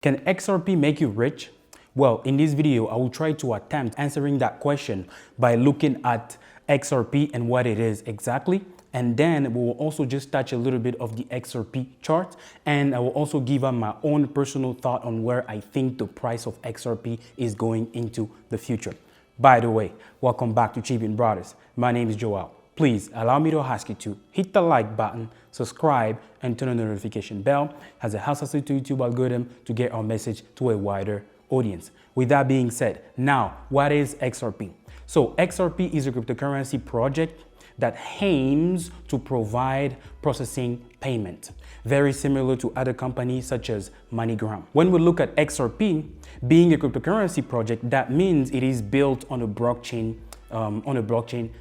Can XRP make you rich? Well, in this video, I will try to attempt answering that question by looking at XRP and what it is exactly. And then we will also just touch a little bit of the XRP chart. And I will also give up my own personal thought on where I think the price of XRP is going into the future. By the way, welcome back to Chibind Brothers. My name is Joel. Please allow me to ask you to hit the like button, subscribe, and turn on the notification bell as it helps us to YouTube algorithm to get our message to a wider audience. With that being said, now, what is XRP? So XRP is a cryptocurrency project that aims to provide processing payment, very similar to other companies such as MoneyGram. When we look at XRP being a cryptocurrency project, that means it is built on a blockchain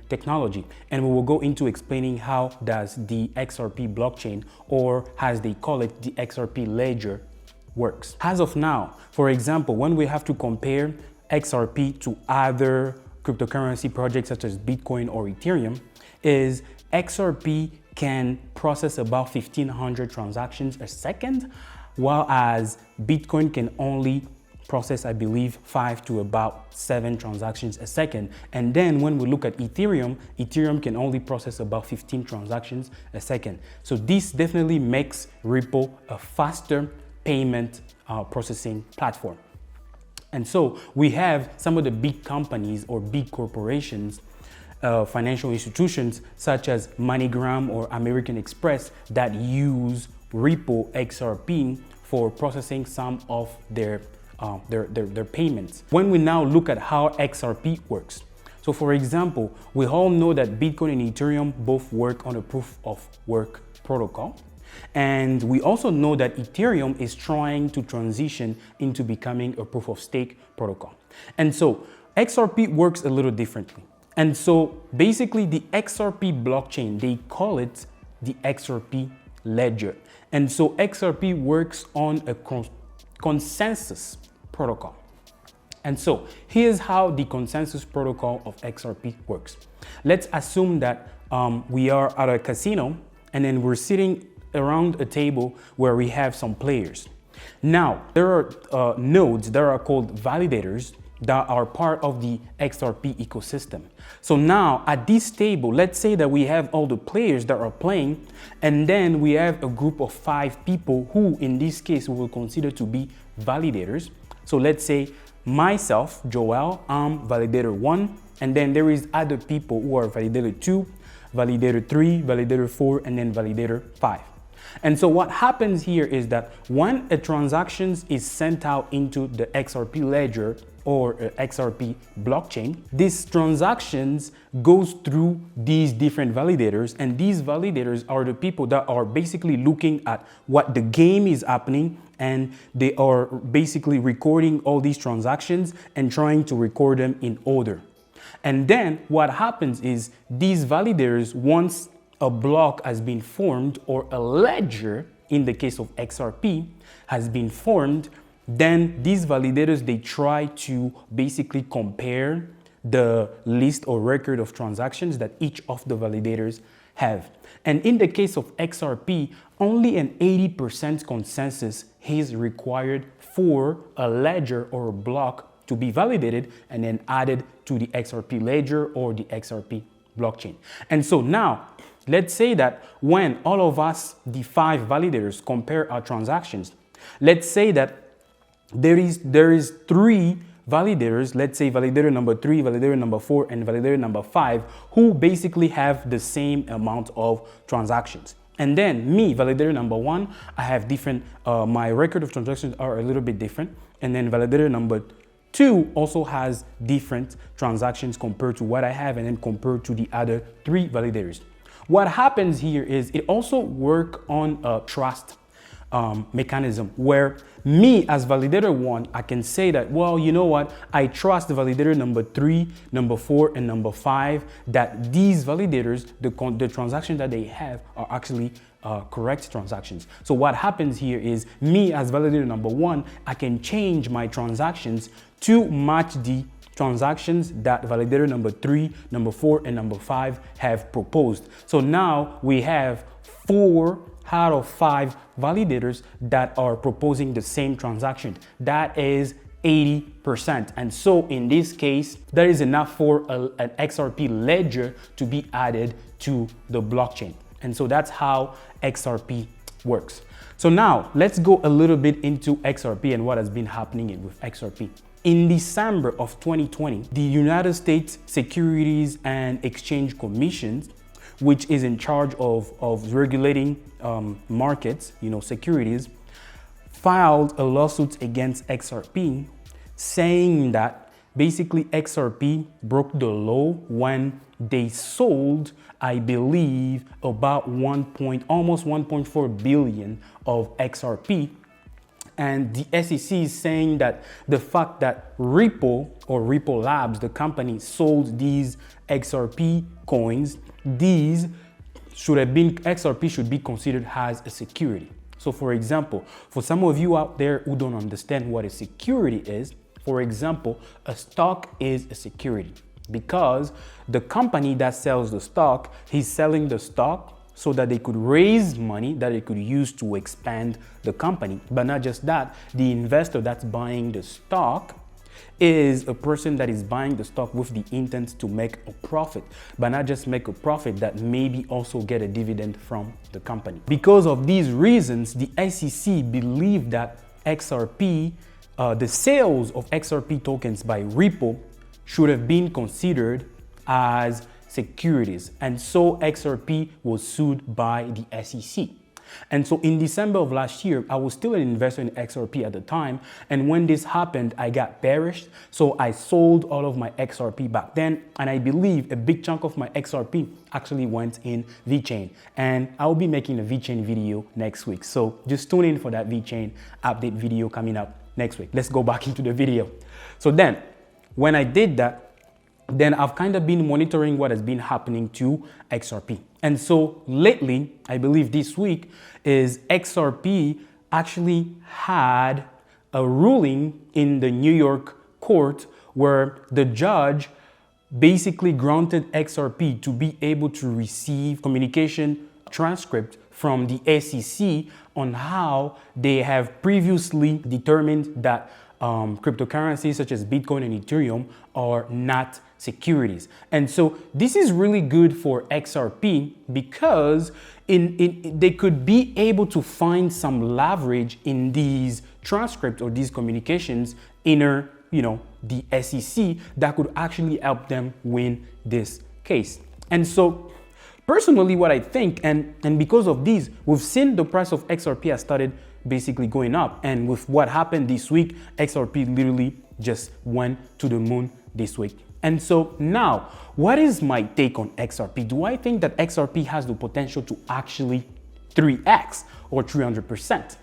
technology, and we will go into explaining how does the XRP blockchain, or as they call it, the XRP ledger, works. As of now, for example, when we have to compare XRP to other cryptocurrency projects such as Bitcoin or Ethereum, is XRP can process about 1,500 transactions a second, while as Bitcoin can only process, I believe, 5 to about 7 transactions a second. And then when we look at Ethereum, Ethereum can only process about 15 transactions a second. So this definitely makes Ripple a faster payment processing platform. And so we have some of the big companies or big corporations, financial institutions such as MoneyGram or American Express that use Ripple XRP for processing some of their payments. When we now look at how XRP works, so for example, we all know that Bitcoin and Ethereum both work on a proof of work protocol. And we also know that Ethereum is trying to transition into becoming a proof of stake protocol. And so XRP works a little differently. And so basically the XRP blockchain, they call it the XRP ledger. And so XRP works on a consensus protocol. And so here's how the consensus protocol of XRP works. Let's assume that we are at a casino and then we're sitting around a table where we have some players. Now, there are nodes that are called validators that are part of the XRP ecosystem. So now at this table, let's say that we have all the players that are playing, and then we have a group of 5 people who in this case we will consider to be validators. So let's say myself, Joel, I'm validator 1, and then there is other people who are validator 2, validator 3, validator 4, and then validator 5. And so what happens here is that when a transaction is sent out into the XRP ledger or XRP blockchain, these transactions goes through these different validators, and these validators are the people that are basically looking at what the game is happening, and they are basically recording all these transactions and trying to record them in order. And then what happens is these validators, once a block has been formed or a ledger, in the case of XRP, has been formed, then these validators, they try to basically compare the list or record of transactions that each of the validators have. And in the case of XRP, only an 80% consensus is required for a ledger or a block to be validated and then added to the XRP ledger or the XRP blockchain. And so now, let's say that when all of us, the 5 validators, compare our transactions, let's say that there is 3 validators, let's say validator number 3, validator number 4, and validator number 5, who basically have the same amount of transactions. And then me, validator number 1, I have different, my record of transactions are a little bit different. And then validator number 2 also has different transactions compared to what I have, and then compared to the other 3 validators. What happens here is it also works on a trust mechanism where me as validator 1, I can say that, well, you know what, I trust the validator number 3, number 4, and number 5 that these validators, the transactions that they have are actually correct transactions. So what happens here is me as validator number 1, I can change my transactions to match the transactions that validator number 3, number 4, and number 5 have proposed. So now we have 4 out of 5 validators that are proposing the same transaction. That is 80%. And so in this case, there is enough for an XRP ledger to be added to the blockchain. And so that's how XRP works. So now let's go a little bit into XRP and what has been happening with XRP. In December of 2020, the United States Securities and Exchange Commission, which is in charge of regulating markets, securities, filed a lawsuit against XRP saying that basically XRP broke the law when they sold, I believe, about almost 1.4 billion of XRP. And the SEC is saying that the fact that Ripple or Ripple Labs, the company, sold these XRP coins, XRP should be considered as a security. So for example, for some of you out there who don't understand what a security is, for example, a stock is a security because the company that sells the stock, he's selling the stock so that they could raise money that they could use to expand the company. But not just that, the investor that's buying the stock is a person that is buying the stock with the intent to make a profit, but not just make a profit, that maybe also get a dividend from the company. Because of these reasons, the SEC believed that XRP, the sales of XRP tokens by Ripple should have been considered as securities. And so XRP was sued by the SEC. And so in December of last year, I was still an investor in XRP at the time. And when this happened, I got bearish. So I sold all of my XRP back then. And I believe a big chunk of my XRP actually went in VeChain. And I'll be making a VeChain video next week. So just tune in for that VeChain update video coming up next week. Let's go back into the video. So then when I did that, then I've kind of been monitoring what has been happening to XRP. And so lately, I believe this week, is XRP actually had a ruling in the New York court where the judge basically granted XRP to be able to receive communication transcript from the SEC on how they have previously determined that cryptocurrencies such as Bitcoin and Ethereum are not securities. And so this is really good for XRP because they could be able to find some leverage in these transcripts or these communications inner, the SEC that could actually help them win this case. And so personally, what I think, and because of these, we've seen the price of XRP has started basically going up. And with what happened this week, XRP literally just went to the moon this week. And so now, what is my take on XRP? Do I think that XRP has the potential to actually 3x or 300%?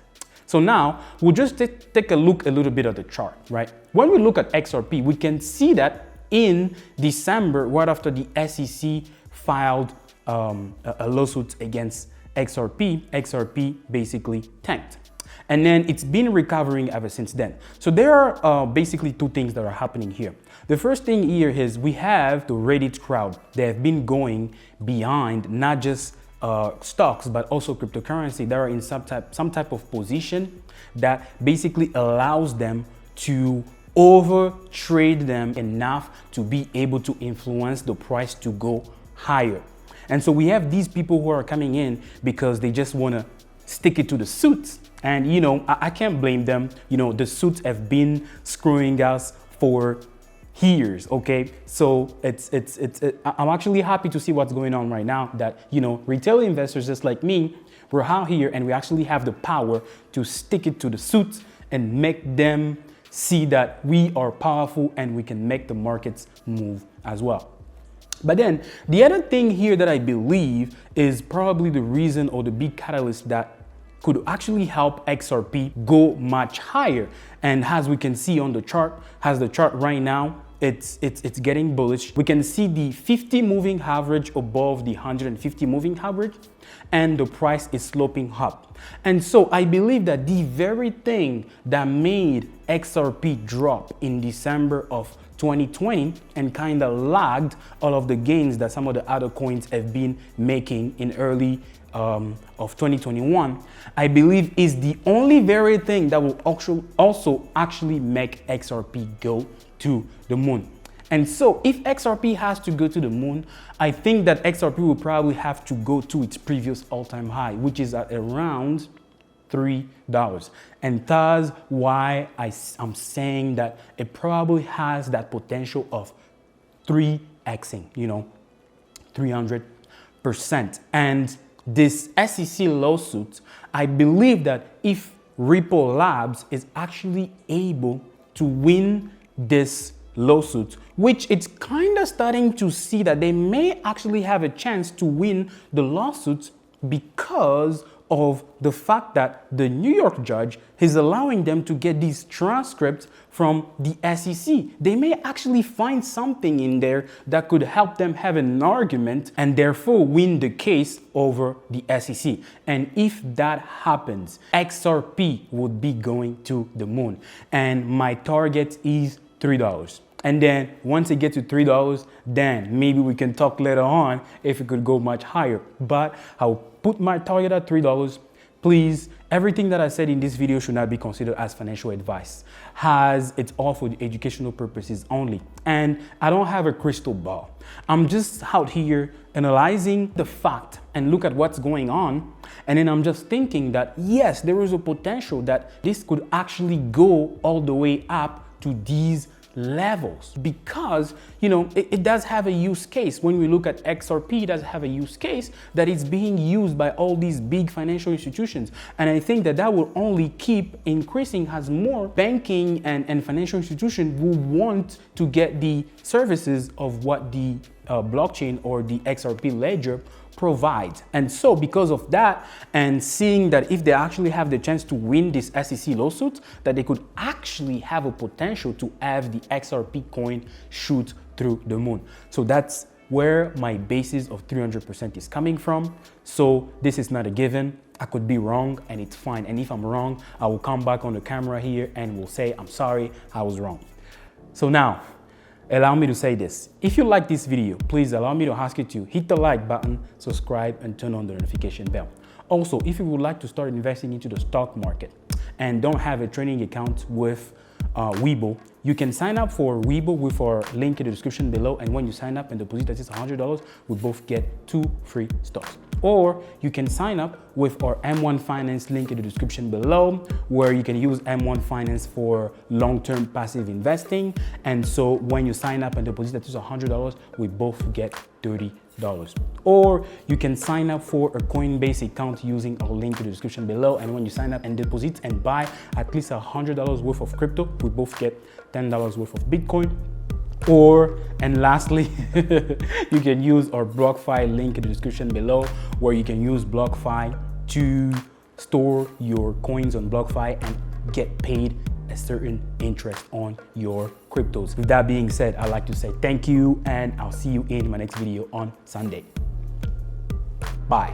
So now we'll just take a look a little bit at the chart, right? When we look at XRP, we can see that in December, right after the SEC filed a lawsuit against XRP, XRP basically tanked. And then it's been recovering ever since then. So there are basically two things that are happening here. The first thing here is we have the Reddit crowd. They have been going behind not just stocks, but also cryptocurrency. They are in some type of position that basically allows them to over trade them enough to be able to influence the price to go higher. And so we have these people who are coming in because they just want to stick it to the suits. And, I can't blame them. The suits have been screwing us for years, okay? So I'm actually happy to see what's going on right now that, retail investors just like me, we're out here and we actually have the power to stick it to the suits and make them see that we are powerful and we can make the markets move as well. But then the other thing here that I believe is probably the reason or the big catalyst that could actually help XRP go much higher. And as we can see on the chart, right now, it's getting bullish. We can see the 50 moving average above the 150 moving average, and the price is sloping up. And so I believe that the very thing that made XRP drop in December of 2020 and kind of lagged all of the gains that some of the other coins have been making in early of 2021, I believe is the only very thing that will also actually make XRP go to the moon. And so if XRP has to go to the moon, I think that XRP will probably have to go to its previous all-time high, which is at around $3. And that's why I'm saying that it probably has that potential of 3xing, 300%. And this SEC lawsuit, I believe that if Ripple Labs is actually able to win this lawsuit, which it's kind of starting to see that they may actually have a chance to win the lawsuit because of the fact that the New York judge is allowing them to get these transcripts from the SEC. They may actually find something in there that could help them have an argument and therefore win the case over the SEC. And if that happens, XRP would be going to the moon. And my target is $3. And then once it gets to $3, then maybe we can talk later on if it could go much higher. But I'll put my target at $3. Please, everything that I said in this video should not be considered as financial advice, as it's all for the educational purposes only. And I don't have a crystal ball. I'm just out here analyzing the fact and look at what's going on. And then I'm just thinking that, yes, there is a potential that this could actually go all the way up to these levels, because it does have a use case. When we look at XRP, it does have a use case that it's being used by all these big financial institutions, and I think that will only keep increasing as more banking and financial institutions will want to get the services of what the blockchain or the XRP ledger provides. And so because of that, and seeing that if they actually have the chance to win this SEC lawsuit, that they could actually have a potential to have the XRP coin shoot through the moon. So that's where my basis of 300% is coming from. So this is not a given. I could be wrong, and it's fine. And if I'm wrong, I will come back on the camera here and will say, I'm sorry, I was wrong. So now, allow me to say this. If you like this video, please allow me to ask you to hit the like button, subscribe, and turn on the notification bell. Also, if you would like to start investing into the stock market and don't have a trading account with Webull, you can sign up for Webull with our link in the description below. And when you sign up and deposit at least $100, we both get 2 free stocks. Or you can sign up with our M1 Finance link in the description below, where you can use M1 Finance for long-term passive investing. And so when you sign up and deposit at least $100, we both get $30. Or you can sign up for a Coinbase account using our link in the description below. And when you sign up and deposit and buy at least $100 worth of crypto, we both get $10 worth of Bitcoin. And lastly, you can use our BlockFi link in the description below, where you can use BlockFi to store your coins on BlockFi and get paid a certain interest on your cryptos. With that being said, I'd like to say thank you, and I'll see you in my next video on Sunday. Bye.